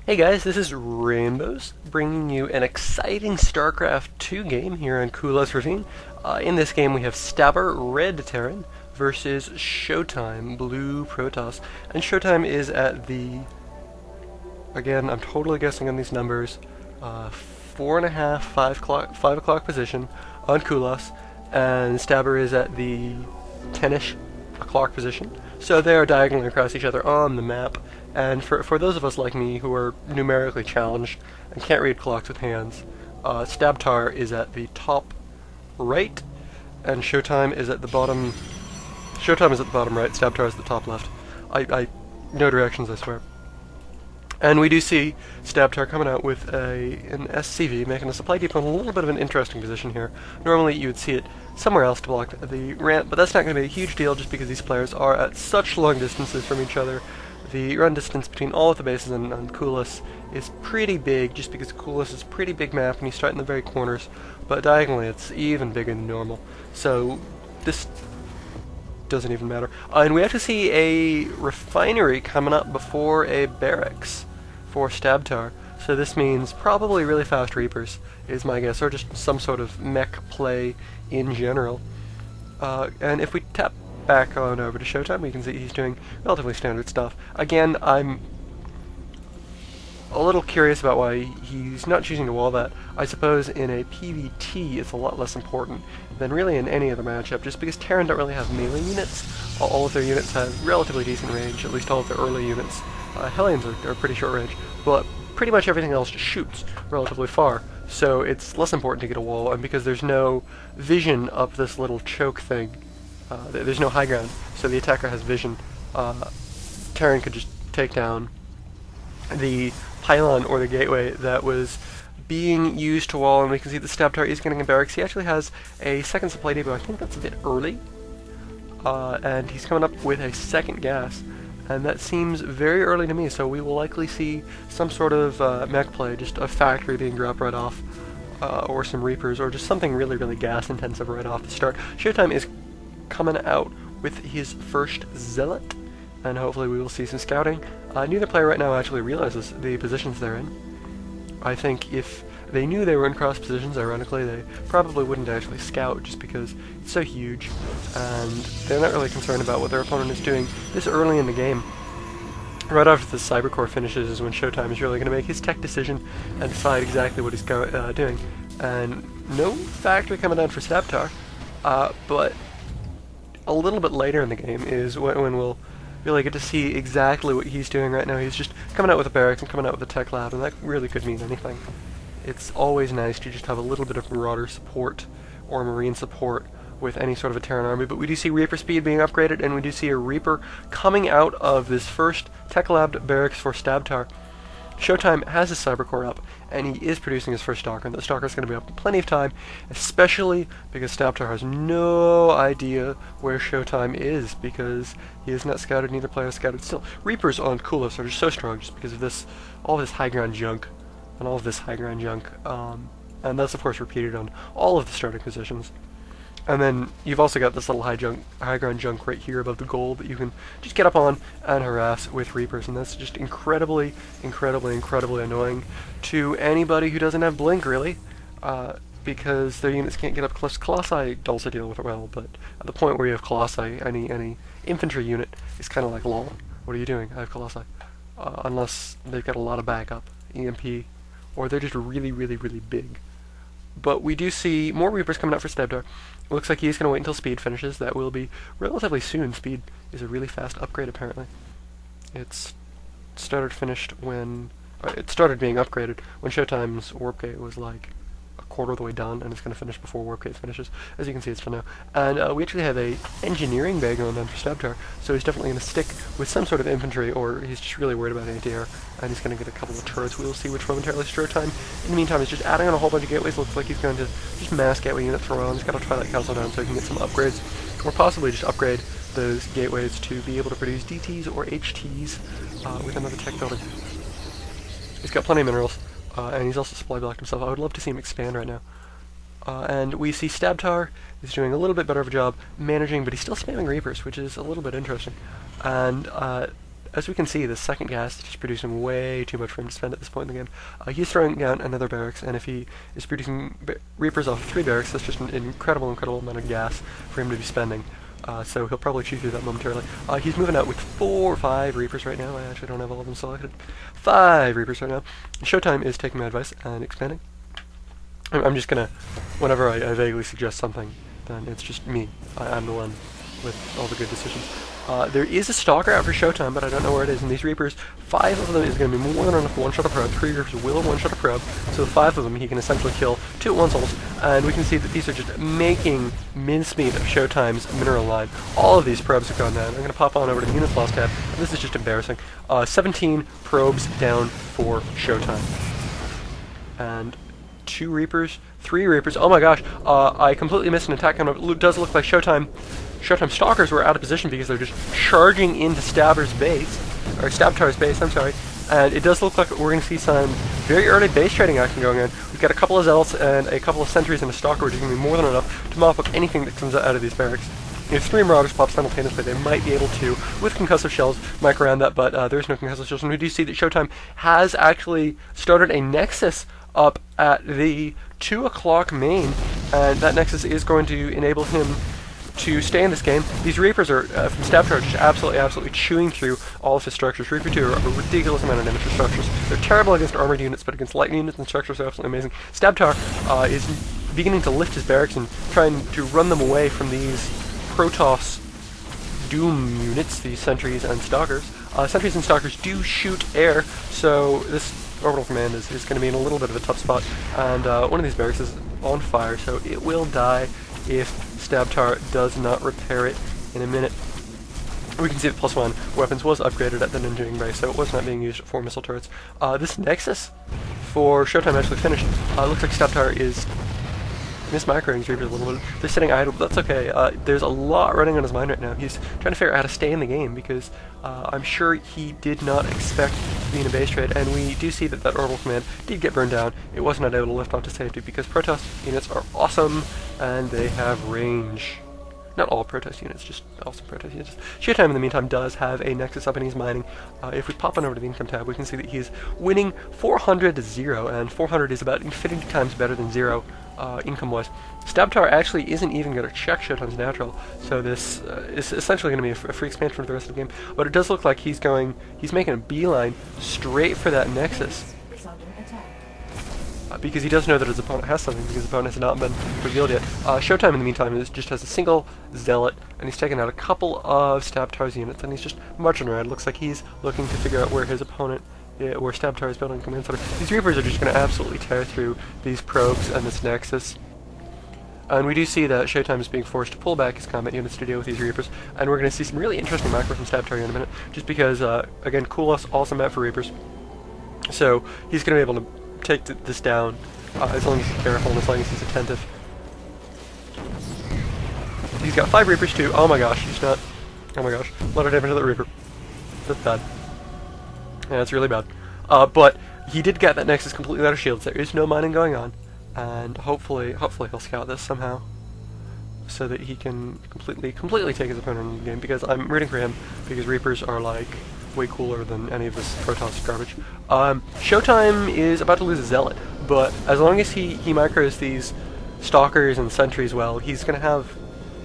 Hey guys, this is Rainbows, bringing you an exciting StarCraft 2 game here on Kulas Ravine. In this game we have Stabtar, Red Terran, versus Showtime, Blue Protoss. And Showtime is at the, again, I'm totally guessing on these numbers, 4.5, 5 o'clock position on Kulas, and Stabtar is at the 10ish o'clock position. So they are diagonally across each other on the map. And for those of us like me who are numerically challenged and can't read clocks with hands, Stabtar is at the top right, and Showtime is at the bottom. Showtime is at the bottom right. Stabtar is at the top left. I no directions, I swear. And we do see Stabtar coming out with an SCV, making a supply depot in a little bit of an interesting position here. Normally you would see it somewhere else to block the ramp, but that's not going to be a huge deal just because these players are at such long distances from each other. The run distance between all of the bases on Kulas is pretty big, just because Kulas is a pretty big map and you start in the very corners, but diagonally it's even bigger than normal. So this doesn't even matter. And we have to see a refinery coming up before a barracks for Stabtar. So this means probably really fast Reapers, is my guess, or just some sort of mech play in general. And if we tap back on over to Showtime, we can see he's doing relatively standard stuff. Again, I'm a little curious about why he's not choosing to wall that. I suppose in a PvT it's a lot less important than really in any other matchup, just because Terran don't really have melee units. All of their units have relatively decent range, at least all of their early units. Hellions are pretty short range, but pretty much everything else just shoots relatively far, so it's less important to get a wall, and because there's no vision up this little choke thing, there's no high ground, so the attacker has vision. Terran could just take down the pylon or the gateway that was being used to wall, and we can see the Stabtar is getting a barracks. He actually has a second supply depot. I think that's a bit early, and he's coming up with a second gas, and that seems very early to me, so we will likely see some sort of mech play, just a factory being dropped right off, or some Reapers, or just something really, really gas intensive right off the start. Showtime is coming out with his first Zealot, and hopefully we will see some scouting. Neither player right now actually realizes the positions they're in. I think if they knew they were in cross positions, ironically, they probably wouldn't actually scout, just because it's so huge, and they're not really concerned about what their opponent is doing this early in the game. Right after the Cybercore finishes is when Showtime is really going to make his tech decision and decide exactly what he's doing. And no factory coming down for Stabtar, but a little bit later in the game is when we'll really get to see exactly what he's doing right now. He's just coming out with a barracks and coming out with a tech lab, and that really could mean anything. It's always nice to just have a little bit of Marauder support or Marine support with any sort of a Terran army, but we do see Reaper speed being upgraded, and we do see a Reaper coming out of this first tech lab barracks for Stabtar. Showtime has his Cybercore up, and he is producing his first Stalker, and the Stalker is going to be up in plenty of time, especially because Stabtar has no idea where Showtime is, because he is not scouted, neither player is scouted. Still, Reapers on Kulas are just so strong just because of this, all of this high ground junk, and all of this high ground junk, and that's of course repeated on all of the starting positions. And then you've also got this little high ground junk right here above the goal that you can just get up on and harass with Reapers, and that's just incredibly, incredibly, incredibly annoying to anybody who doesn't have Blink, really, because their units can't get up close. Colossi also deal with it well, but at the point where you have Colossi, any infantry unit is kind of like, lol, what are you doing? I have Colossi. Unless they've got a lot of backup, EMP, or they're just really, really, really big. But we do see more Reapers coming out for Stabtar. Looks like he's going to wait until speed finishes. That will be relatively soon. Speed is a really fast upgrade, apparently. It started being upgraded when Showtime's Warp Gate was like a quarter of the way done, and it's going to finish before Warp Gate finishes. As you can see, it's done now. And we actually have a engineering bay going on for Stabtar, so he's definitely going to stick with some sort of infantry, or he's just really worried about anti-air, and he's going to get a couple of turrets. We will see which momentarily. Showtime, in the meantime, is just adding on a whole bunch of gateways. Looks like he's going to just mass gateway unit throw on. He's got to try that Council down so he can get some upgrades, or possibly just upgrade those gateways to be able to produce DTs or HTs with another tech building. He's got plenty of minerals, and he's also supply blocked himself. I would love to see him expand right now. And we see Stabtar is doing a little bit better of a job managing, but he's still spamming Reapers, which is a little bit interesting. And as we can see, the second gas is just producing way too much for him to spend at this point in the game. He's throwing down another barracks, and if he is producing Reapers off of 3 barracks, that's just an incredible amount of gas for him to be spending. So he'll probably chew through that momentarily. He's moving out with 4 or 5 Reapers right now. I actually don't have all of them selected. 5 Reapers right now. Showtime is taking my advice and expanding. I'm just gonna, whenever I vaguely suggest something, then it's just me. I'm the one with all the good decisions. There is a Stalker out for Showtime, but I don't know where it is. And these Reapers, 5 of them is going to be more than enough to one-shot a probe. 3 Reapers will one-shot a probe, so 5 of them he can essentially kill 2 at once almost. And we can see that these are just making mincemeat of Showtime's mineral line. All of these probes have gone down. I'm going to pop on over to the units loss tab. This is just embarrassing. 17 probes down for Showtime. And 2 Reapers, 3 Reapers. Oh my gosh, I completely missed an attack. It does look like Showtime Stalkers were out of position because they're just charging into stabtar's base, I'm sorry. And it does look like we're going to see some very early base trading action going on. We've got a couple of Zealots and a couple of Sentries and a Stalker, which is going to be more than enough to mop up anything that comes out of these barracks. If 3 Marauders pop simultaneously, they might be able to, with concussive shells, mic around that, but there's no concussive shells. And we do see that Showtime has actually started a Nexus up at the 2 o'clock main, and that Nexus is going to enable him to stay in this game. These Reapers are, from stabtar, just absolutely chewing through all of his structures. Reaper 2 are a ridiculous amount of damage for structures. They're terrible against armored units, but against light units and structures are absolutely amazing. Stabtar is beginning to lift his barracks and trying to run them away from these Protoss Doom units, these Sentries and Stalkers. Sentries and Stalkers do shoot air, so this orbital command is going to be in a little bit of a tough spot. And one of these barracks is on fire, so it will die if stabtar does not repair it in a minute. We can see that +1 weapons was upgraded at the ninjaing base, so it was not being used for missile turrets. This Nexus for Showtime actually finished. Looks like stabtar is mismicroing his Reapers a little bit. They're sitting idle, but that's okay. There's a lot running on his mind right now. He's trying to figure out how to stay in the game because I'm sure he did not expect to be in a base trade, and we do see that orbital command did get burned down. It was not able to lift off to safety because Protoss units are awesome and they have range. Not all Protoss units, just awesome Protoss units. Showtime, in the meantime, does have a Nexus up and he's mining. If we pop on over to the income tab, we can see that he's winning 400 to 0, and 400 is about infinity times better than 0 income-wise. Stabtar actually isn't even going to check Showtime's natural, so this is essentially going to be a free expansion for the rest of the game. But it does look like he's making a beeline straight for that Nexus. Because he does know that his opponent has something, because his opponent has not been revealed yet. Showtime, in the meantime, just has a single Zealot, and he's taken out a couple of Stabtar's units, and he's just marching around. It looks like he's looking to figure out where his opponent, where Stabtar is building a command center. These Reapers are just going to absolutely tear through these probes and this Nexus. And we do see that Showtime is being forced to pull back his combat units to deal with these Reapers, and we're going to see some really interesting macro from Stabtar in a minute, just because, again, Kulas also map for Reapers. So he's going to be able to take this down as long as he's careful and as long as he's attentive. He's got 5 Reapers too. Oh my gosh, he's not. Oh my gosh, a lot of damage to the Reaper. That's bad. Yeah, that's really bad. But he did get that Nexus completely out of shields. There is no mining going on, and hopefully he'll scout this somehow, so that he can completely take his opponent in the game. Because I'm rooting for him, because Reapers are like way cooler than any of this Protoss garbage. Showtime is about to lose a Zealot, but as long as he micros these Stalkers and Sentries well, he's going to have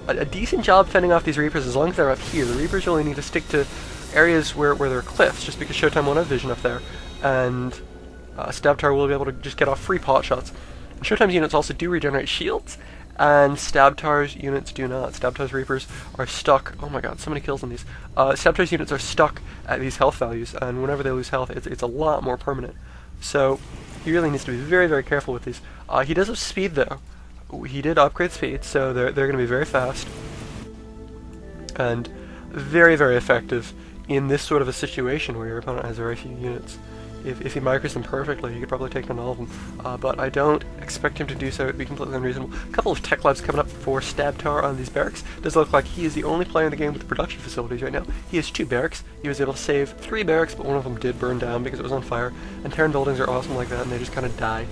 a decent job fending off these Reapers as long as they're up here. The Reapers really need to stick to areas where there are cliffs, just because Showtime won't have vision up there, and Stabtar will be able to just get off free pot shots. Showtime's units also do regenerate shields, and Stabtar's units do not. Stabtar's Reapers are stuck. Oh my god, so many kills on these. Stabtar's units are stuck at these health values, and whenever they lose health, it's a lot more permanent. So he really needs to be very careful with these. He does have speed though. He did upgrade speed, so they're going to be very fast and very effective in this sort of a situation where your opponent has very few units. If he micros them perfectly, he could probably take down all of them. But I don't expect him to do so. It would be completely unreasonable. A couple of tech labs coming up for Stabtar on these barracks. Does look like he is the only player in the game with production facilities right now. He has 2 barracks. He was able to save 3 barracks, but one of them did burn down because it was on fire. And Terran buildings are awesome like that, and they just kind of die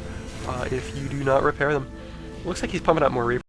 if you do not repair them. Looks like he's pumping out more Reapers.